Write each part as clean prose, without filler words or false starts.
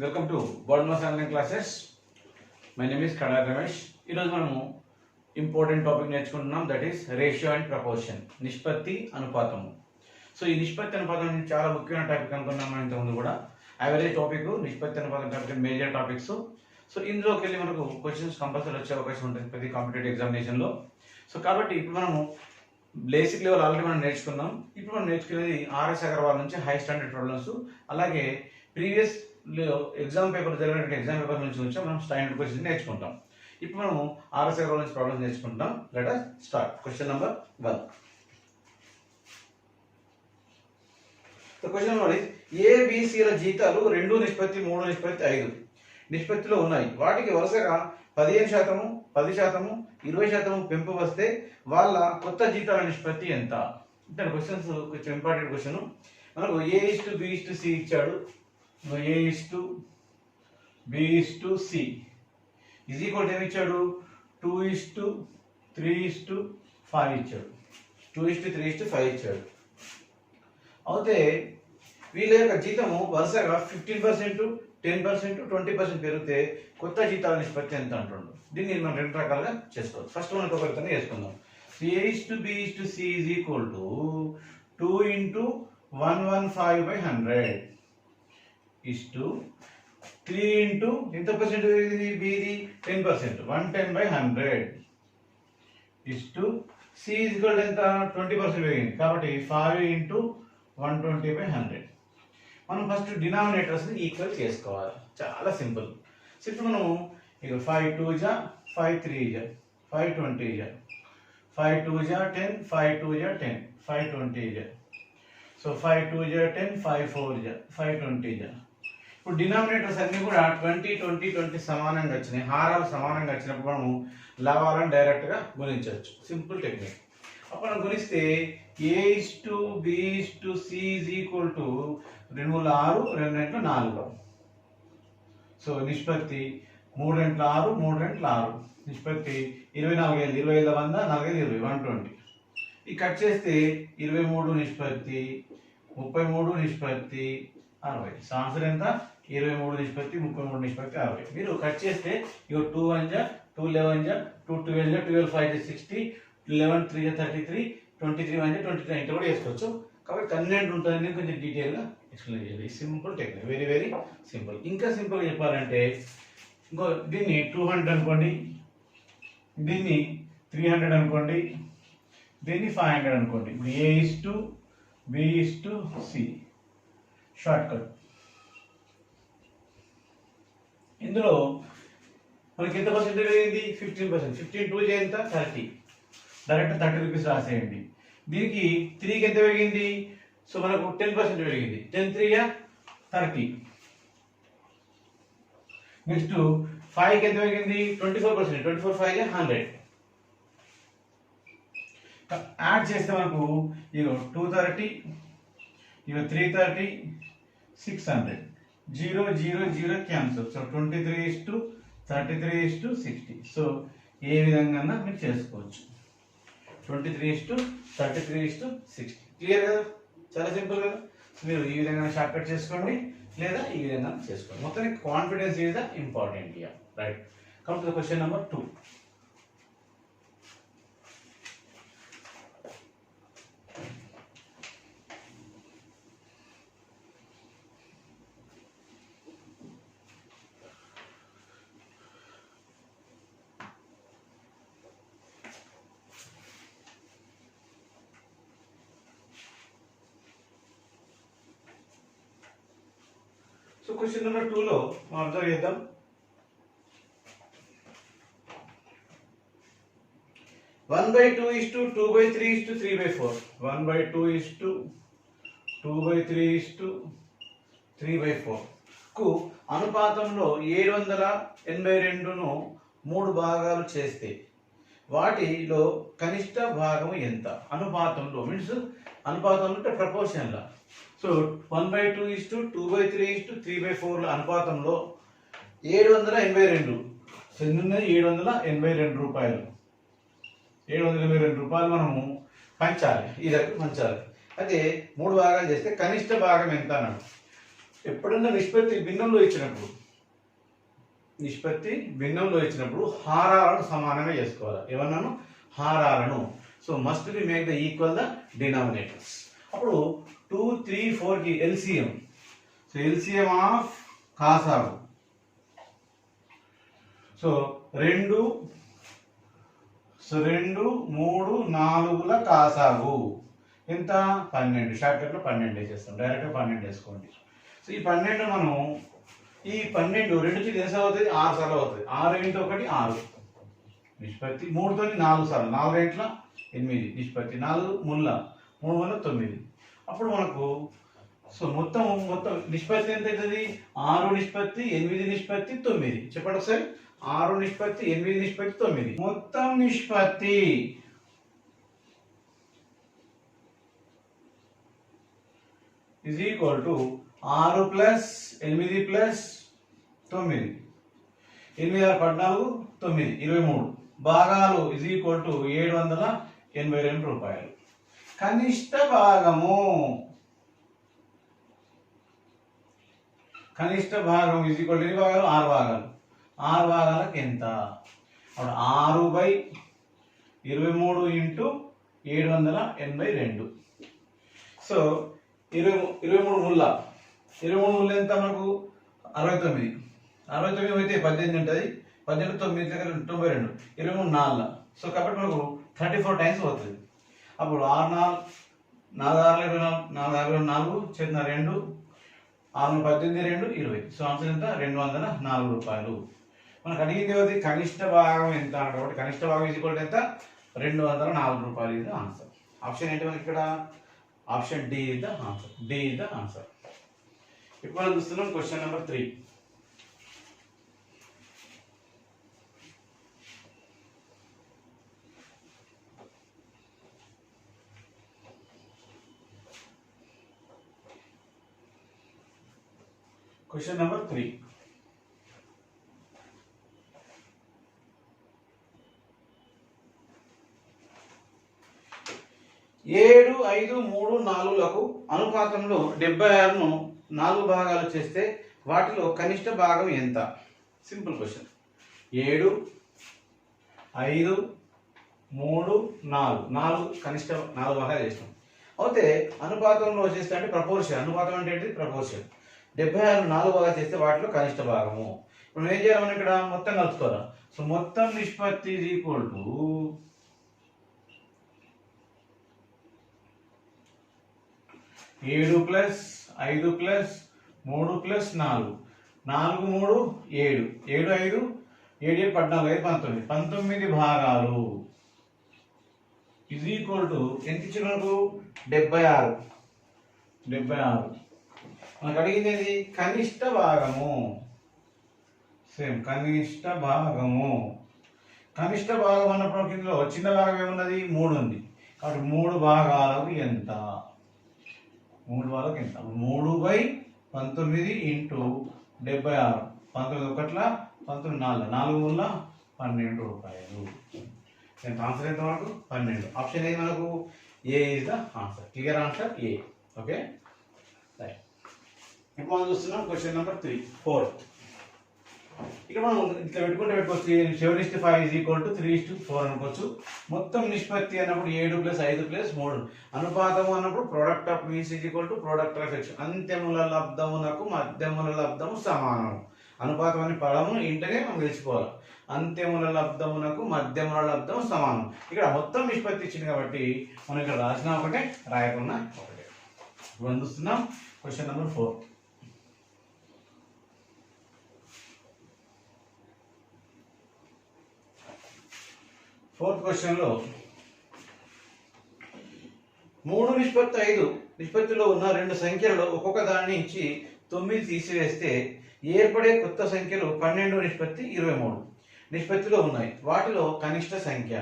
Welcome to board mass online classes. My name is కడా రమేష్. ఈరోజు మనము important topic నేర్చుకుంటున్నాం, that is ratio and proportion, నిష్పత్తి అనుపాతము. So ఈ నిష్పత్తి అనుపాతం అనేది చాలా ముఖ్యమైన టాపిక్ అనుకున్నాం మనం ఇంతకుముందు కూడా. యావరేజ్ టాపిక్, నిష్పత్తి అనుపాతం టాపిక్ మేజర్ టాపిక్స్. సో ఇందులోకి వెళ్ళి మనకు క్వశ్చన్స్ కంపల్సరీ వచ్చే అవకాశం ఉంటుంది ప్రతి కాంపిటేటివ్ ఎగ్జామినేషన్లో. సో కాబట్టి ఇప్పుడు మనము బేసిక్ లెవెల్ ఆల్రెడీ మనం నేర్చుకున్నాం. ఇప్పుడు మనం నేర్చుకునేది ఆర్ఎస్ అగర్వాల్ నుంచి హై స్టాండర్డ్ ప్రాబ్లమ్స్, అలాగే ప్రీవియస్ ఎగ్జామ్ పేపర్ జరిగినటువంటి ఎగ్జామ్ పేపర్ నుంచి మనం స్టాండర్డ్ క్వశ్చన్ నేర్చుకుంటాం. ఇప్పుడు మనం ఆర్ఎస్ అగర్వాల్ నుంచి ప్రాబ్లమ్స్ నేర్చుకుంటాం. Let us start. Question number 1. Question number ఏబిసిల జీతాలు 2:3:5 నిష్పత్తిలో ఉన్నాయి. వాటికి వరుసగా 15%, 10%, 20% పెంపు వస్తే వాళ్ళ కొత్త జీతాల నిష్పత్తి ఎంత? అంటే క్వశ్చన్స్ కొంచెం ఇంపార్టెంట్ క్వశ్చన్. మనకు A:B:C ఇచ్చాడు. A:B:C ఈజ్ ఈక్వల్ ఏమి ఇచ్చాడు? 2:3:5 ఇచ్చాడు. 2:3:5 ఇచ్చాడు. అయితే వీళ్ళ యొక్క జీతము వరుసగా 15%, 10%, 20% పెరిగితే కొత్త జీతాల నిష్పత్తి ఎంత అంటుండు. దీన్ని మనం రెండు రకాలుగా చేసుకోవచ్చు. ఫస్ట్ మనకు ఒక విధంగా చేసుకుందాం. A:B:C is equal to 2 × 115/100 is to 3 into ఎంత percent బిది 10%, 110/100 is to C is equal ఎంత 20% పెరిగింది కాబట్టి 5 into 120/100. మనం ఫస్ట్ డినామినేటర్స్ ని ఈక్వల్ చేసుకోవాలి. చాలా సింపుల్. సో ఇప్పుడు మనం ఇక 5 2 జా 5 3 జా 5 20 జా 5 2 జా 10 5 2 జా 10 5 20 జా. సో 5 2 జా 10 5 4 జా 5 20 జా. ఇప్పుడు డినామినేటర్స్ అన్ని కూడా 20 20 20 సమానంగా వచ్చినాయి. హారాలు సమానంగా వచ్చినప్పుడు మనము లవాలను డైరెక్ట్ గా గుణించవచ్చు. Simple technique. అప్పుడు మనం గుణిస్తే A:B:C is equal to 2 6 2 4. So నిష్పత్తి 3 6 3 6 నిష్పత్తి 24 25 100 4 20 120. ఈ కట్ చేస్తే 23 నిష్పత్తి 33 నిష్పత్తి 60. సో ఆన్సర్ ఎంత? 23 నిష్పత్తి 33 నిష్పత్తి 60. మీరు కట్ చేస్తే 2 1 జా 2 11 జా 2 12 జా 12 5 జా 60 11 3 జా 33 23 1 జా 29 ఇట్లా కూడా వేసుకోవచ్చు. కాబట్టి కన్వీనియంట్ ఉంటుంది. కొంచెం డీటెయిల్గా ఎక్స్ప్లెయిన్ చేయాలి. Simple technique, very very simple. ఇంకా సింపుల్ చెప్పాలంటే ఇంకో దీన్ని 200 అనుకోండి, దీన్ని 300 అనుకోండి, దీన్ని 500 అనుకోండి. ఇప్పుడు A:B:C షార్ట్ కట్. ఇందులో మనకి ఎంత పర్సెంటేజ్ అయింది? 15%. 15 2 ఎంత? 30. డైరెక్ట్ 30 రూపీస్ రాసేయండి. దీనికి 3కి ఎంత పెరిగింది? సో మనకు 10% పెరిగింది. 10 3 30. నెక్స్ట్ 5కి ఎంత పెరిగింది? 24%. 24 5 100. యాడ్ చేస్తే మనకు ఇగో 230 ఇగో 330 600 0 0 0 క్యాన్సల్. సో 23:33:60. సో ఏ విధంగా మీరు చేసుకోవచ్చు. 23:33:60. క్లియర్ కదా? చాలా సింపుల్ కదా? మీరు ఈ విధంగా షార్ట్ కట్ చేసుకోండి లేదా ఈ విధంగా చేసుకోండి. మొత్తానికి confidence is the important here, right? Come to the question number 2. So question number 2లో మనం అబ్జర్వ్ చేద్దాం. 1/2:2/3:3/4 1/2:2/3:3/4 కు అనుపాతంలో 782ను 3 భాగాలు చేస్తే వాటిలో కనిష్ట భాగం ఎంత? అనుపాతంలో మీన్స్ అనుపాతంలో అంటే ప్రపోర్షన్ లా. సో 1/2:2/3:3/4 అనుపాతంలో 782. సో ఎన్నున్నది? 782 రూపాయలు. 782 రూపాయలు మనము పంచాలి. ఈ రకం పంచాలి. అయితే 3 భాగాలు చేస్తే కనిష్ట భాగం ఎంత అన్నాడు. ఎప్పుడన్నా నిష్పత్తి భిన్నంలో ఇచ్చినప్పుడు హారాలను సమానంగా చేసుకోవాలి. ఏమన్నాను? హారాలను. So must be make the equal the denominators. అప్పుడు 2, 3, 4కి ఎల్సిఎం. సో ఎల్సిఎం ఆఫ్ కాసాగు. సో 2, 3, 4ల కాసాగు ఎంత? 12. షార్ట్ కట్లో 12 వేసేస్తాం. డైరెక్ట్గా 12 వేసుకోండి. సో ఈ 12 మనం ఈ 12 2కి ఎంత అవుతుంది? 6 సార్లు అవుతుంది. 6 × 1 6 నిష్పత్తి. 3తో 4 సార్లు, 4 × 8 నిష్పత్తి. 4 ముళ్ళ 3 వల్ల 9. అప్పుడు మనకు సో మొత్తం నిష్పత్తి ఎంత అవుతుంది? 6 నిష్పత్తి 8 నిష్పత్తి 9. చెప్పండి ఒకసారి. 6 నిష్పత్తి 8 నిష్పత్తి 9. మొత్తం నిష్పత్తి is equal to 6 plus 8 plus 9. 8 6 14 9 23 భాగాలు is equal to 782 రూపాయలు. కనిష్ట భాగము is equal to ఎన్ని భాగాలు? 6 భాగాలు. 6 భాగాలకు ఎంత? అప్పుడు 6/23 × 782. సో 23 ముళ్ళ ఎంత మనకు? 69. 69 అయితే 18 ఉంటుంది. 18 9 దగ్గర 92. 23 4. సో కాబట్టి మనకు 34 టైమ్స్ అవుతుంది. అప్పుడు 6 4 4 4 చేసిన 2 6 18 2 20. సో ఆన్సర్ ఎంత? 204 రూపాయలు. మనకు అడిగింది ఏది? కనిష్ట భాగం ఎంత? కాబట్టి కనిష్ట భాగం ఈజ్ ఈక్వల్ టు ఎంత? 204 రూపాయలు. ఇది ఆన్సర్. ఆప్షన్ ఏంటి మనకి ఇక్కడ? Option D is the answer. D is the answer. ఇప్పుడు మనం చూస్తున్నాం క్వశ్చన్ నెంబర్ 3. Question number 3. 7, 5, 3, 4లకు అనుపాతంలో 76ను 4 భాగాలు చేస్తే వాటిలో కనిష్ట భాగం ఎంత? Simple question. 7, 5, 3, 4 కనిష్ట 4 భాగాలు చేస్తాం. అయితే అనుపాతంలో చేస్తే అంటే ప్రపోర్షన్. అనుపాతం అంటే ఏంటి? ప్రపోర్షన్. 76 4 భాగాలు చేస్తే వాటిలో కనిష్ట భాగము. ఇప్పుడు ఏం చేయాలి? మనం ఇక్కడ మొత్తం కలుపుకోవాలి. సో మొత్తం నిష్పత్తి is equal to 7 plus 5 plus 3 plus 4. 4 3 7. 7 5 7 14 5 19. 19 భాగాలు ఈజ్ ఈక్వల్ టు ఎంత ఇచ్చిన మనకు? 76. మనకు అడిగింది ఏది? కనిష్ట భాగము. సేమ్ కనిష్ట భాగము. కనిష్ట భాగం అన్నప్పుడు ఇందులో చిన్న భాగం ఏమున్నది? 3 ఉంది. కాబట్టి 3 భాగాలకు ఎంత? 3 భాగాలకు ఎంత? 3/19 × 76. 19 1 19 4 4 ముళ్ళ 12 రూపాయలు. ఎంత? ఆన్సర్ ఎంత మనకు? 12. ఆప్షన్ ఏది మనకు? A is the answer. Clear answer A. Okay right. ఇప్పుడు మనం చూస్తున్నాం క్వశ్చన్ నెంబర్ 4. ఇక్కడ మనం ఇట్లా పెట్టుకోవచ్చు. 7:5 is equal to 3:4 అనుకోవచ్చు. మొత్తం నిష్పత్తి అన్నప్పుడు 7 + 5 + 3. అనుపాతము అన్నప్పుడు product of means is equal to product of ex. అంత్యముల లబ్ధమునకు మధ్యముల లబ్ధము సమానం. అనుపాతం అనే పదము ఇంటనే మనం తెలుసుకోవాలి. అంత్యముల లబ్ధమునకు మధ్యముల లబ్ధము సమానం. ఇక్కడ మొత్తం నిష్పత్తి ఇచ్చింది కాబట్టి మనం ఇక్కడ రాసిన ఒకటే, రాయకున్నా ఒకటే. ఇప్పుడు చూస్తున్నాం క్వశ్చన్ నెంబర్ 4. ఫోర్త్ క్వశ్చన్ లో 3:5 నిష్పత్తిలో ఉన్న 2 సంఖ్యలలో ఒక్కొక్క దాన్ని ఇచ్చి 9 తీసివేస్తే ఏర్పడే కొత్త సంఖ్యలు 12:23 నిష్పత్తిలో ఉన్నాయి. వాటిలో కనిష్ట సంఖ్య.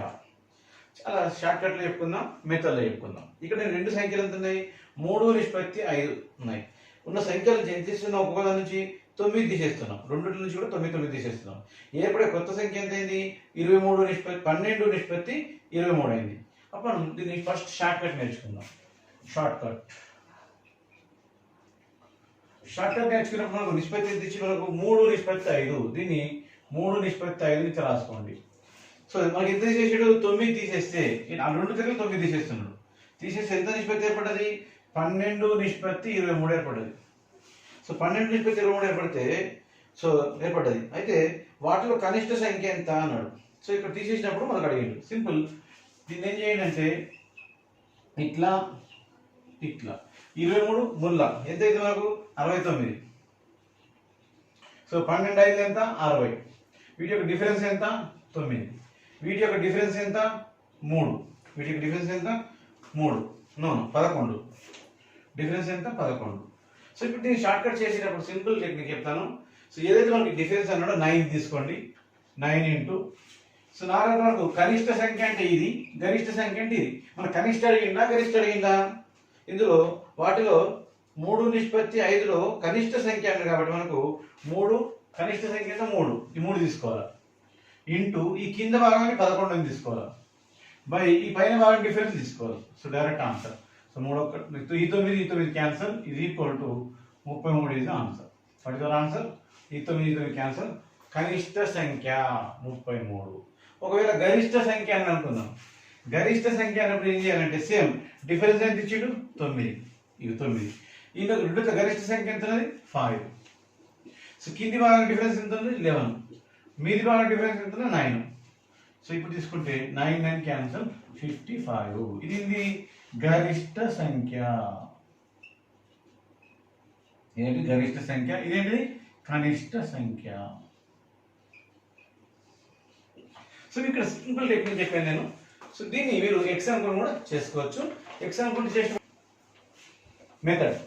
చాలా షార్ట్ కట్లో చెప్పుకుందాం, మెథడ్లో చెప్పుకుందాం. ఇక్కడ 2 సంఖ్యలు ఎంత ఉన్నాయి? 3:5 ఉన్నాయి. ఉన్న సంఖ్యలు ఎంత తీస్తున్నాం? ఒక్కొక్క దాని నుంచి 9 తీసేస్తున్నాం. 2 నుంచి కూడా 9 తీసేస్తున్నాం. ఏర్పడే కొత్త సంఖ్య ఎంత అయింది? 12:23 అయింది. అప్పుడు మనం దీన్ని ఫస్ట్ షార్ట్ కట్ నేర్చుకుందాం. షార్ట్ షార్ట్ కట్ నేర్చుకున్నప్పుడు మనకు నిష్పత్తి ఎంత ఇచ్చి మనకు 3:5 దీన్ని 3:5 ఇట్లా రాసుకోండి. సో మనకి ఎంత తీసేసాడు 9 తీసేస్తే ఆ 2 దగ్గర 9 తీసేస్తున్నాడు. తీసేస్తే ఎంత నిష్పత్తి ఏర్పడ్డది 12:23 ఏర్పడ్డది. సో 12:23 ఏర్పడితే సో ఏర్పడ్డది. అయితే వాటిలో కనిష్ట సంఖ్య ఎంత అన్నాడు. సో ఇక్కడ తీసేసినప్పుడు మనకు అడిగాడు. సింపుల్. దీన్ని ఏం చేయండి అంటే ఇట్లా ఇట్లా 23 ముల్లా ఎంత అయితే మనకు 69. సో 12 ఎంత 60. వీటి యొక్క డిఫరెన్స్ ఎంత 9. వీటి యొక్క డిఫరెన్స్ ఎంత 3. వీటి యొక్క డిఫరెన్స్ ఎంత 3 నో 11. డిఫరెన్స్ ఎంత 11. సో ఇప్పుడు దీన్ని షార్ట్ కట్ చేసేటప్పుడు సింపుల్ టెక్నిక్ చెప్తాను. సో ఏదైతే మనకి డిఫరెన్స్ అన్నాడో 9 తీసుకోండి. 9 ఇంటూ సో మనకు కనిష్ట సంఖ్య అంటే ఇది, గరిష్ట సంఖ్య అంటే ఇది. మన కనిష్ట అడిగిందా గరిష్ట అడిగిందా? ఇందులో వాటిలో 3:5లో కనిష్ట సంఖ్య అంటే కాబట్టి మనకు 3 కనిష్ట సంఖ్య అంటే 3 ఈ 3 తీసుకోవాలి. ఇంటూ ఈ కింద భాగాన్ని 11 తీసుకోవాలి. బై ఈ పైన భాగం డిఫరెన్స్ తీసుకోవాలి. So direct answer. సో 3 ఈ 9 క్యాన్సల్ ఇది equal to 33 is answer. What is your answer? ఈ 9 క్యాన్సల్. కనిష్ట సంఖ్య 33. ఒకవేళ గరిష్ట సంఖ్య అని అనుకుందాం. గరిష్ట సంఖ్య అన్నప్పుడు ఏం చేయాలంటే సేమ్ డిఫరెన్స్ ఎంత ఇచ్చిండు 9. ఇవి 9. ఈ రెండు గరిష్ట సంఖ్య ఎంత ఉన్నది 5. సో కింది భాగం డిఫరెన్స్ ఎంత ఉంది 11. మీది భాగం డిఫరెన్స్ ఎంత ఉంది 9. సో ఇప్పుడు తీసుకుంటే 9 క్యాన్సల్ 55. ఇది గరిష్ట సంఖ్య. ఇదేంటి గరిష్ట సంఖ్య, ఇదేంటి కనిష్ట సంఖ్య. సో ఇక్కడ సింపుల్ టెక్నిక్ చెప్పాను నేను. సో దీన్ని మీరు ఎగ్జాంపుల్ కూడా చేసుకోవచ్చు. ఎగ్జాంపుల్ చేసిన మెథడ్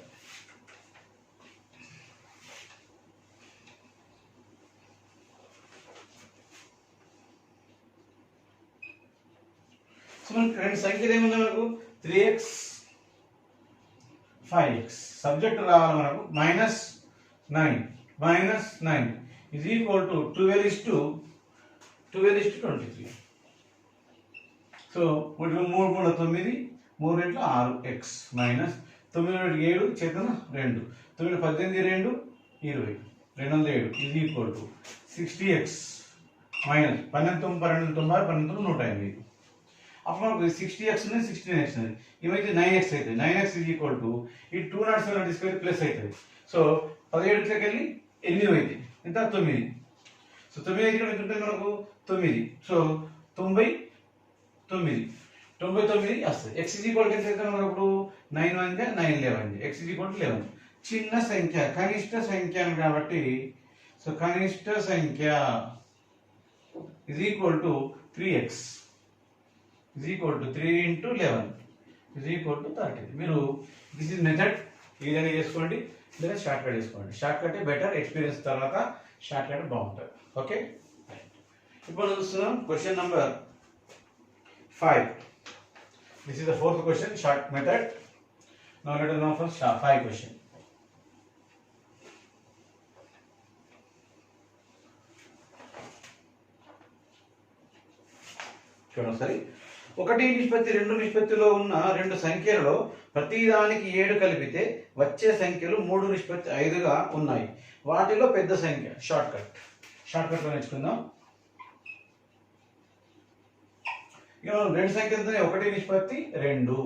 సో మనకి రెండు సంఖ్యలు ఏముంది మనకు 3x 5x. సబ్జెక్ట్ రావాలి మనకు -9 is equal to 12:23. సో 3 3 9 3 రెట్లు 6x మైనస్ 9 7 చేతన 2 9 18 2 20 207 is equal to 60x minus 12 9 12 108. అప్పుడు మనకు 60x ఉంది 16x ఉంది. ఇవైతే 9x అవుతుంది. 9x is equal to ఈ 207 తీసుకెళ్ళి ప్లస్ అవుతుంది. సో 17 వెళ్ళి 8 అవుతుంది. ఎంత 9. సో 9 ఇక్కడ ఎంత ఉంటుంది మనకు 9. సో 99 వస్తుంది. x is equal to ఎంత అవుతుంది మనకు ఇప్పుడు 9 1 9 11. x is equal to 11. చిన్న సంఖ్య కనిష్ట సంఖ్య కాబట్టి సో కనిష్ట సంఖ్య is equal to 3x is equal to 3 into 11 is equal to 30. మీరు దిస్ ఇస్ మెథడ్ ఏదైనా చేసుకోండి లేదా షార్ట్ కట్ చేసుకోండి. షార్ట్ కట్ బెటర్, ఎక్స్పీరియన్స్ తర్వాత షార్ట్ కట్ బాగుంటుంది. ఓకే, ఇప్పుడు చూస్తున్నాం question number 5. This is the fourth question short method. Now let us know first 5 question. చూడండి సరే. 1:2 నిష్పత్తిలో ఉన్న రెండు సంఖ్యలలో ప్రతిదానికి 7 కలిపితే వచ్చే సంఖ్యలు 3:5గా ఉన్నాయి. వాటిలో పెద్ద సంఖ్య. షార్ట్ కట్ నేర్చుకుందాం. ఇక మనం రెండు సంఖ్యలు 1:2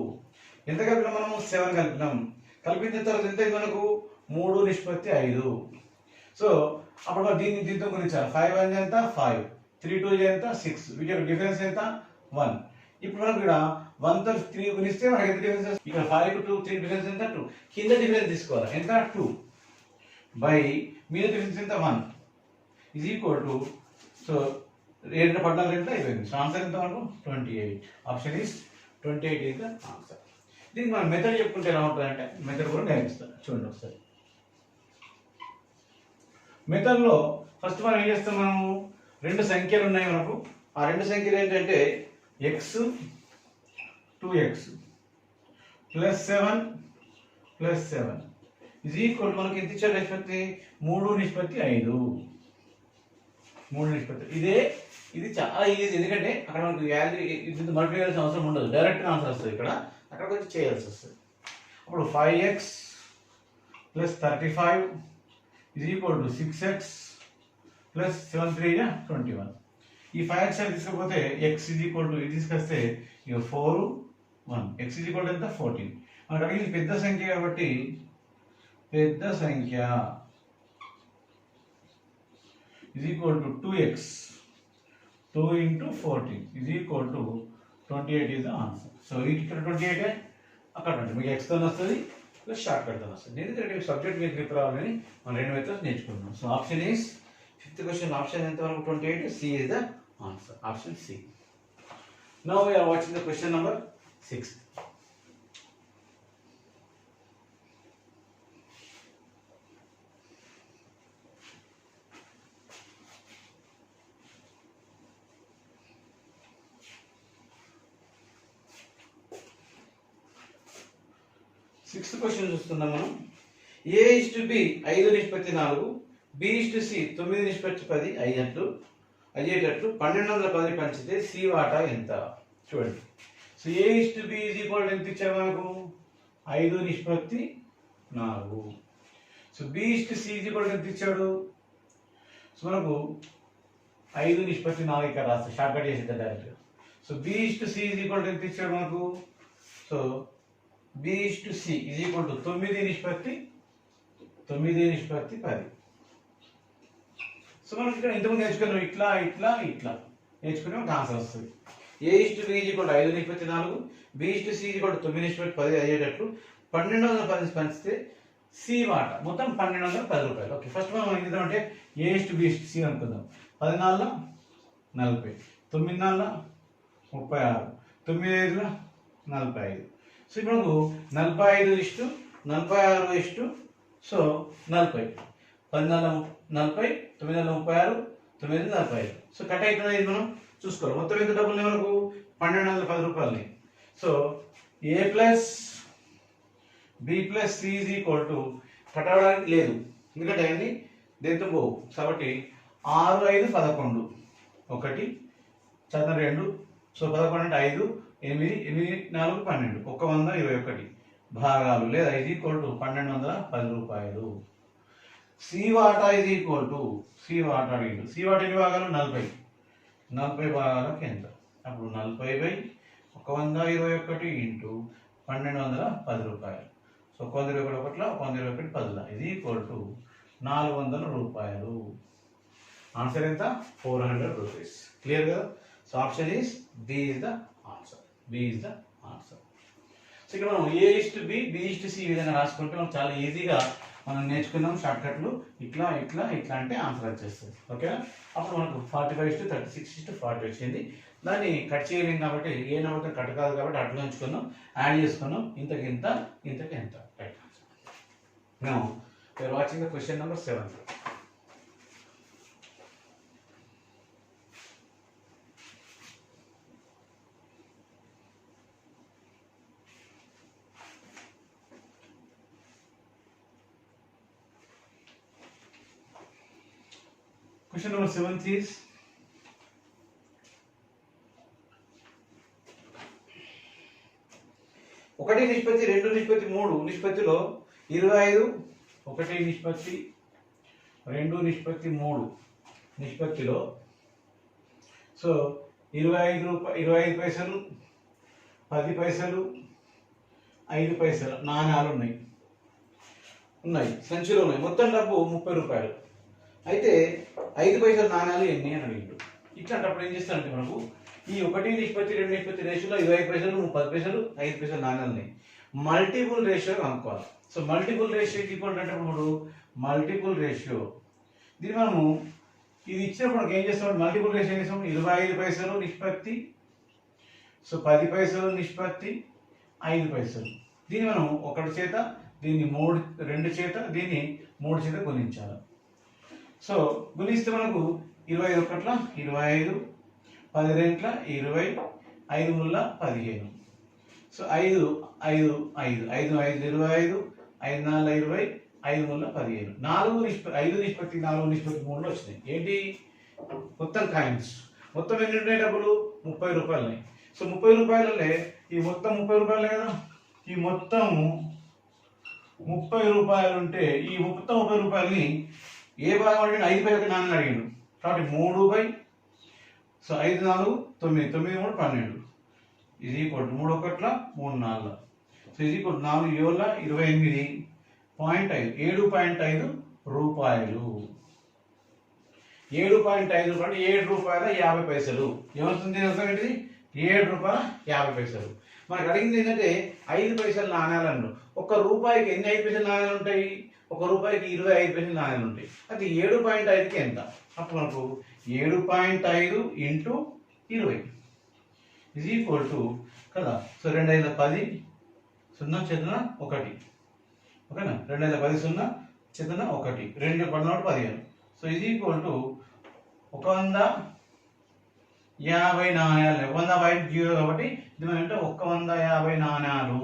ఎంత కలిపినాం మనం 7 కలిపినాం. కలిపిన తర్వాత ఎంత మనకు 3:5. సో అప్పుడు మనం దీంతో గురించాలి. 5 1 ఎంత 5, 3 2 ఎంత 6. వీటి యొక్క డిఫరెన్స్ ఎంత 1. ఇప్పుడు మనకు ఇక్కడ 1 తో 3 గుణిస్తే మనకి ఎంత డిఫరెన్స్? ఇక్కడ 5 2 3 డిఫరెన్స్ ఎంత 2. కింద డిఫరెన్స్ తీసుకోవాలి ఎంత 2 బై మీద డిఫరెన్స్ ఎంత 1 is equal to సో 7 14 ఎంత అయిపోయింది. సో ఆన్సర్ ఎంత మనకు 28. Option is 28 is the answer. దీనికి మనం మెథడ్ చెప్పుకుంటే ఎలా ఉంటుందంటే మెథడ్ కూడా నేర్పిస్తాను. చూడండి ఒకసారి. మెథడ్లో ఫస్ట్ మనం ఏం చేస్తాం, మనము రెండు సంఖ్యలు ఉన్నాయి మనకు. ఆ రెండు సంఖ్యలు ఏంటంటే x 2x plus 7 is equal మనకి ఎంత ఇచ్చారు నిష్పత్తి 3:5. 3:5. ఇది చాలా ఈజీ. ఎందుకంటే అక్కడ మనకు వాల్యూ ఇది మల్టిప్లై చేయాల్సిన అవసరం ఉండదు. డైరెక్ట్ ఆన్సర్ వస్తుంది. ఇక్కడ అక్కడ కొంచెం చేయాల్సి వస్తుంది. అప్పుడు 5x plus 35 is equal to 6x plus 7 3 21. ఈ 5x అని తీసుకపోతే x ఈజ్ ఈక్వల్ టు ఇది తీసుకొస్తే ఇక 4 1 x ఈజ్ ఈక్వల్ టు ఎంత 14. మనకు అడిగింది పెద్ద సంఖ్య కాబట్టి పెద్ద సంఖ్య is equal to 2x 2 into 14 is equal to 28 is the answer. So ఇక్కడ 28 అక్కడ 20 మీకు x తో వస్తుంది ప్లస్ షార్ట్ కట్ తో వస్తుంది. ఎందుకంటే సబ్జెక్ట్ మీకు గ్రిప్ రావాలని మనం రెండు మెథడ్స్ నేర్చుకుంటున్నాం. So option is fifth question option ఎంత వరకు 28. C is the answer. Option C. Now we are watching the question number 6. Sixth question చూస్తున్నాం మనం. A:B 5:4, B:C 9:10 అయ్యేటట్లు 1210 పంచితే C వాటా ఎంత? చూడండి. సో A:B ఈజ్ ఈక్వల్ ఎంత ఇచ్చారు మనకు 5:4. సో B:C ఈజ్ ఈక్వల్ ఎంత ఇచ్చాడు? సో మనకు 5:4 ఇక్కడ రాస్తే షార్ట్ కట్ చేసేద్దాం direct. So B:C is equal ఎంత ఇచ్చాడు మనకు? So B:C is equal to 9:10. So మనకి ఇక్కడ ఇంతకుముందు నేర్చుకున్నాం ఇట్లా ఇట్లా ఇట్లా నేర్చుకునే ఒక ఆన్సర్ వస్తుంది. A:B is equal 5:4, B:C is equal 9:10 అయ్యేటట్లు 1210 పంచితే C వాటా మొత్తం 1210 రూపాయలు. ఓకే, ఫస్ట్ మనం ఏం చేద్దామంటే A:B:C అనుకుందాం. 14 40, 9 36, 9 45. సో ఇప్పుడు 45:46 సో 40, 14 40, 9 36, 9 45. సో కట్ అవుతుంది. ఇది మనం చూసుకోవాలి. మొత్తం ఎంత డబ్బులు మనకు 1210 రూపాయలని. So A plus B plus C is equal to cut అవ్వడానికి లేదు ఎందుకంటే అన్ని దేంతో పోవు కాబట్టి 6 5 11 1 చదవ 2. సో 11 అంటే 5 8 8 4 12 121 భాగాలు లేదా ఇది ఈక్వల్ టు 1210 రూపాయలు. C వాటా ఇది ఈక్వల్ టు C వాటా అడిగిండు. C వాటా ఎన్ని భాగాలు 40 భాగాలకు ఎంత? అప్పుడు 40/121 ఇంటూ 1210 రూపాయలు. సో 121 121 10 ఇది ఈక్వల్ టు 400 రూపాయలు. ఆన్సర్ ఎంత? 400 రూపీస్. క్లియర్ కదా? So option is B is the answer. B is the answer. So ఇక్కడ మనం A:B B:C ఈ విధంగా రాసుకుంటే మనం చాలా ఈజీగా మనం నేర్చుకున్నాం. షార్ట్ కట్లు ఇట్లా ఇట్లా ఇట్లా అంటే ఆన్సర్ వచ్చేస్తుంది. ఓకేనా? అప్పుడు మనకు 45:30 6:40 వచ్చింది. దాన్ని కట్ చేయలేం కాబట్టి ఏ నెంబర్తో కట్ కాదు కాబట్టి అట్లా ఉంచుకున్నాం, యాడ్ చేసుకున్నాం. ఇంతకి ఎంత ఇంతకి ఎంత. Right answer. Now we are watching the question number 7. Question number 7 is ఒకటి నిష్పత్తి 2 నిష్పత్తి 3 నిష్పత్తిలో 25 1 నిష్పత్తి 2 నిష్పత్తి 3 నిష్పత్తిలో సో 25 పైసలు 10 పైసలు 5 పైసలు నాణాలు ఉన్నాయి సంచిలో ఉన్నాయి. మొత్తం డబ్బు 30 రూపాయలు. అయితే 5 పైసల నాణాలు ఎన్ని అని అడిగిండు. ఇట్లాంటప్పుడు ఏం చేస్తారంటే మనకు ఈ 1 నిష్పత్తి 2 నిష్పత్తి రేషియోలో 25 పైసలు 10 పైసలు 5 పైసలు నాణాలు ఉన్నాయి. మల్టిపుల్ రేషియో కనుక్కోవాలి. సో మల్టిపుల్ రేషియో ఈక్వల్ అంటే ఇప్పుడు మల్టిపుల్ రేషియో దీన్ని మనము ఇది ఇచ్చినప్పుడు మనకి ఏం చేస్తాం? మల్టిపుల్ రేషియో ఏం చేస్తాం? 25 పైసలు నిష్పత్తి సో 10 పైసలు నిష్పత్తి 5 పైసలు. దీన్ని మనం 1 చేత దీన్ని 2 చేత దీన్ని 3 చేత గుణించాలి. సో గుణిస్తే మనకు 21 25 10 రెంట్ల 20 5 ముళ్ళ 15. సో 5 5 5 5 5 25 5 4 20 5 ముళ్ళ 15. 5 నిష్పత్తి 4 నిష్పత్తి 3లో వచ్చినాయి. ఏంటి? మొత్తం కాయిన్స్. మొత్తం ఎన్ని ఉన్నాయి డబ్బులు? 30 రూపాయలు ఉన్నాయి. సో 30 రూపాయలే ఈ మొత్తం 30 రూపాయలే కదా. ఈ మొత్తము 30 రూపాయలు ఉంటే ఈ మొత్తం 30 రూపాయలని ఏ భాగం అడిగిన 5 పైసలు నాన్న అడిగాడు కాబట్టి 3 సో 5 4 9 9 3 12 ఇది ఈక్వల్ 3 1 3 4 సో ఇది ఈక్వల్ 4 7 28.5 7.5 రూపాయలు 7.5 రూపాయలు 7 రూపాయల 50 పైసలు ఏమవుతుంది అర్థం ఏంటిది 7 రూపాయల 50 పైసలు మనకు అడిగింది ఏంటంటే 5 పైసల నాణ్యాలను ఒక రూపాయికి ఎన్ని 5 పైసల నాణ్యాలు ఉంటాయి ఒక రూపాయికి 25 పైసల నాణ్యాలు ఉంటాయి అది 7.5కి ఎంత అప్పుడు మనకు 7.5 ఇంటూ 20 ఇది ఈక్వల్ టు కదా సో 2 5 10 0 చెందిన 1 ఓకేనా 2 5 10 0 చెందిన 1 2 14 15 సో ఇది ఈక్వల్ టు 150 నాణ్యాలు 100.0 కాబట్టి ఇది అంటే 150 నాణ్యాలు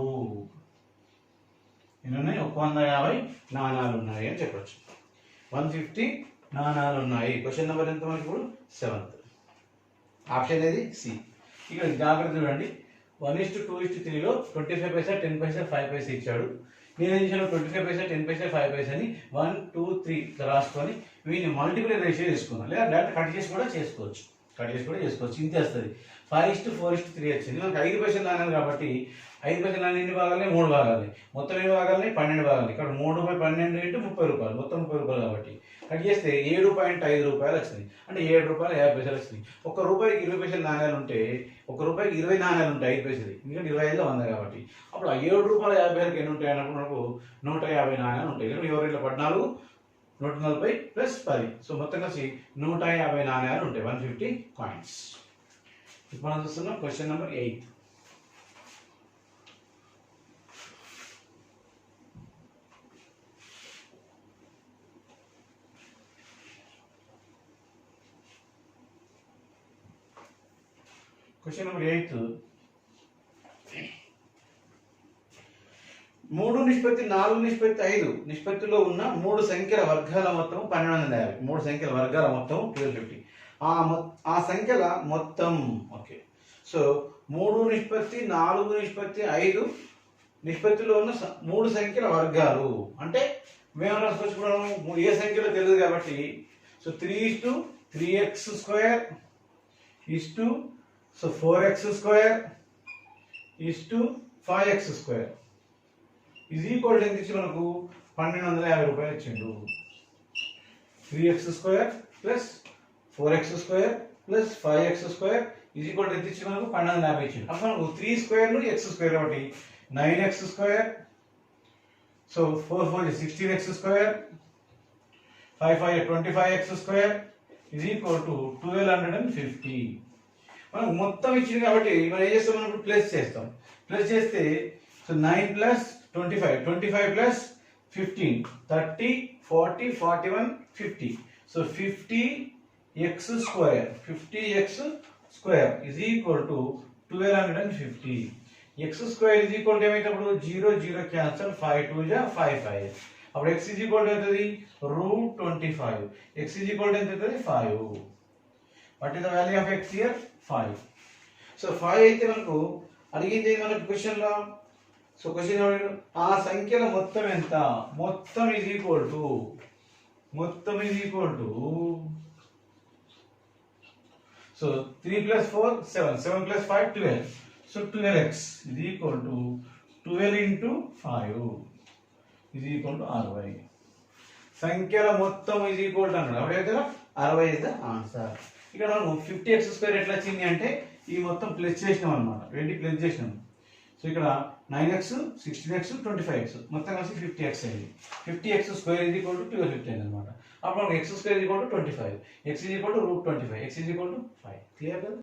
ఎన్ని ఉన్నాయి 150 నాణ్యాలు ఉన్నాయి అని చెప్పొచ్చు 150 నాణ్యాలు ఉన్నాయి క్వశ్చన్ నెంబర్ ఎంత మనకి ఇప్పుడు 7th ఆప్షన్ ఏది సి ఇక్కడ జాగ్రత్త చూడండి 1:2:3లో 25 పైసా 10 పైసా 5 పైసా ఇచ్చాడు నేను ఏం చేశాను 25 పైసా 10 పైసా 5 పైసాని 1 2 3 ఇట్లా రాసుకొని వీటిని మల్టిప్లై రేషియో చేసుకున్నాను లేదా డైరెక్ట్ కట్ చేసి కూడా చేసుకోవచ్చు ఇంతే వస్తుంది 5:4:3 వచ్చింది మనకి 5 పైసలు నాణ్యాలు కాబట్టి 5 పైసలు నాణ్యం ఎన్ని భాగాలని 3 భాగాలని మొత్తం ఎన్ని భాగాలని 12 భాగాలు ఇక్కడ 3/12 ఇంటూ 30 రూపాయలు మొత్తం 30 రూపాయలు కాబట్టి కట్ చేస్తే 7.5 రూపాయలు వచ్చింది అంటే 7 రూపాయలు 50 పైసలు వచ్చింది ఒక రూపాయికి 20 పైసలు నాణ్యాలు ఉంటే ఒక రూపాయికి 20 నాణ్యాలు ఉంటాయి 5 పైసలు ఎందుకంటే 25లో 100 కాబట్టి అప్పుడు ఆ 7 రూపాయల 50 పైసలకి ఎన్ని ఉంటాయి అన్నప్పుడు మనకు 150 నాణ్యాలు ఉంటాయి ఇక్కడ ఎవరిలో 14 140 ప్లస్ 10 సో మొత్తం కలిసి 150 నాణ్యాలు ఉంటాయి 150 కాయిన్స్ ఇప్పుడు మనం చూస్తున్నాం క్వశ్చన్ నెంబర్ 8 క్వశ్చన్ నెంబర్ 8 3:4:5 నిష్పత్తిలో ఉన్న 3 సంఖ్యల వర్గాల మొత్తం 1250 3 సంఖ్యల వర్గాల మొత్తం 1250 ఆ సంఖ్యల మొత్తం ఓకే సో 3:4:5 నిష్పత్తిలో ఉన్న 3 సంఖ్యల వర్గాలు అంటే మేము రాసుకోవచ్చు ఏ సంఖ్యలో తెలియదు కాబట్టి so 3:3x² so 4x² 5x² ఇది ఈక్వల్ ఎంత ఇచ్చి మనకు 1250 రూపాయలు ఇచ్చిండు 3x² plus 4x² plus 5x² ఇది ఈక్వల్ ఎంత ఇచ్చి మనకు 1250 ఇచ్చిండు అప్పుడు మనకు 3 స్క్వేర్లు x² కాబట్టి 9x² సో 4 4 16x² 5 5 25x² ఇది ఈక్వల్ టు 1250 మనకు మొత్తం ఇచ్చింది కాబట్టి మనం ఏం చేస్తాం మనం ప్లస్ చేస్తాం ప్లస్ చేస్తే so 9 plus 25 plus 15 30 40 41 50 so 50x² is equal to 1250 x² is equal to ఏమైనప్పుడు 0 0 cancel 5 2 జా 5 5 అప్పుడు x is equal to ఎంతది √25 x is equal to ఎంత అవుతుంది 5 what is the value of x here 5 so 5 అయితే మనకు అడిగింది మనకు క్వశ్చన్ లో సో క్వశ్చన్ ఆ సంఖ్యల మొత్తం ఎంత మొత్తం is equal to so 3 plus 4 7 7 plus 5 12 so 12x is equal to 12 into 5 is equal to 60 సంఖ్యల మొత్తం is equal to అన్నాడు అప్పుడు కదా 60 is the answer ఇక్కడ మనం 50x² ఎట్లా వచ్చింది అంటే ఈ మొత్తం ప్లస్ చేసినాం అన్నమాట 20 ప్లస్ చేసినాం సో ఇక్కడ 9x 16x 25x మొత్తం కలిసి 50x అయింది 50x² is equal to 1250 అయింది అన్నమాట అప్పుడు x² is equal to 25 x is equal to √25 x is equal to 5 clear కదా